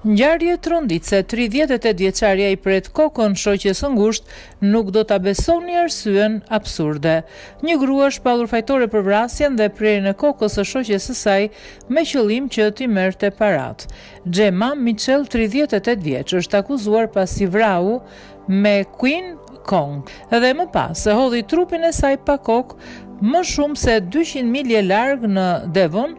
Ngjarje tronditse, 38 vjeçaria i pret kokën shoqes së ngushtë, nuk do ta besoni arsyen absurde. Një grua shpallur fajtore për vrasjen dhe prerjen e kokës së shoqes së saj me qëllim që t'i merrte parat. Xhema Mitchell, 38 vjeç, është akuzuar pasi vrau me Queen Kong dhe më pas e hodhi trupin e saj pa kokë më shumë se 200 milje larg në Devon,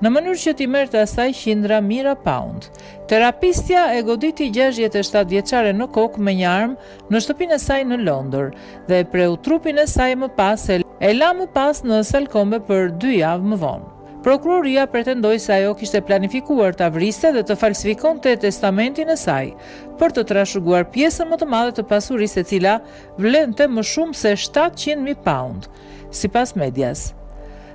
në mënyrë që t'i merrte asaj qindra mijëra pound. Terapistja e goditi 67 vjeçare në kokë me një armë në shtëpinë e saj në Londër dhe e preu trupin e saj më pas e la më pas në salkombe për 2 javë më vonë. Prokuroria pretendoi se ajo kishte planifikuar ta vriste dhe të falsifikonte testamentin e saj për të trashëguar pjesën më të madhe të pasurisë e cila vlente më shumë se 700.000 pound, sipas medias.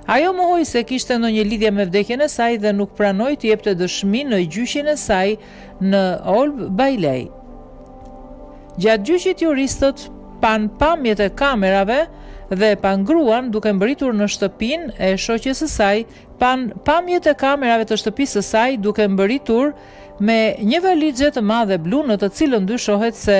Ajo mohoi se kishte ndonjë lidhje me vdekjen e saj dhe nuk pranoi të jepte dëshmi në gjyqin e saj në Old Bailey. Gjatë gjyqit juristët pan pamjet e kamerave dhe pangruan duke mbërritur në shtëpinë e shoqes së saj, pan pamjet e kamerave të shtëpisë së saj duke mbërritur me një valixhe të madhe blu në të cilën dyshohet se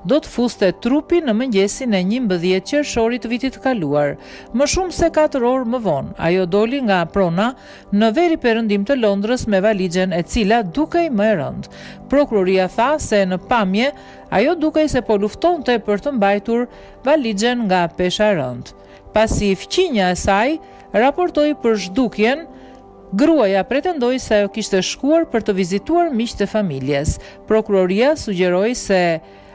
do të fuste trupin në mëngjesin e 11 qershorit të vitit të kaluar. Më shumë se 4 orë më vonë, ajo doli nga prona në veri perëndim të Londrës me valixhen e cila dukej më e rëndë. Prokuroria tha se në pamje ajo dukej se po luftonte për të mbajtur valixhen nga pesha e rëndë. Pasi fqinja e saj raportoi për zhdukjen, gruaja pretendoi se ajo kishte shkuar për të vizituar miqtë e familjes. Prokuroria sugjeroi se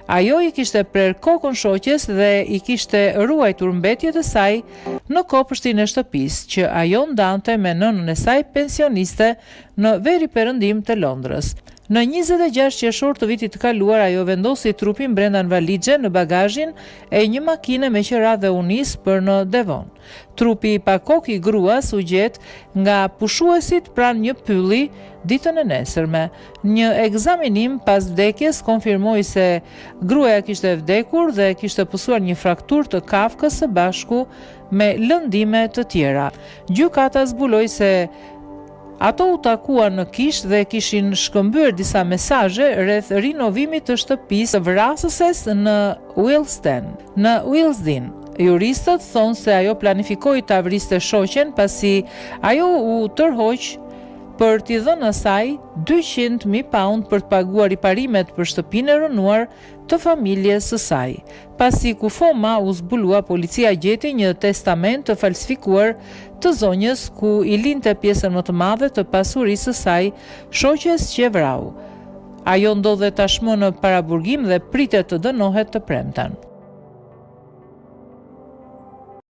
ajo i kishte prerë kokën shoqes dhe i kishte ruajtur mbetjet e saj në kopshtin e shtëpisë që ajo ndante me nënën e saj pensioniste në veri perëndim të Londrës. Në 26 qershor të vitit të kaluar, ajo vendosi trupin brenda në valixhe në bagazhin e një makine me qira dhe u nis për në Devon. Trupi pa kokë i gruas u gjet nga pushuesit pranë një pylli ditën e nesërme. Një ekzaminim pas vdekjes konfirmoi se gruaja kishte vdekur dhe kishte pësuar një frakturë të kafkës së bashku me lëndime të tjera. Gjykata zbuloi se ato u takuan në Kish dhe kishin shkëmbyer disa mesazhe rreth rinovimit të shtëpisë së vrasëses në Willesden. Juristët thonë se ajo planifikoi ta vriste shoqen pasi ajo u tërhoq për t'i dhënë asaj 200.000 pound për të paguar riparimet për shtëpinë e rënuar të familjes së saj. Pasi kufoma u zbulua, policia gjeti një testament të falsifikuar të zonjës ku i linte pjesën më të madhe të pasurisë së saj shoqes që vrau. Ajo ndodhet tashmë në paraburgim dhe pritet të dënohet të premten.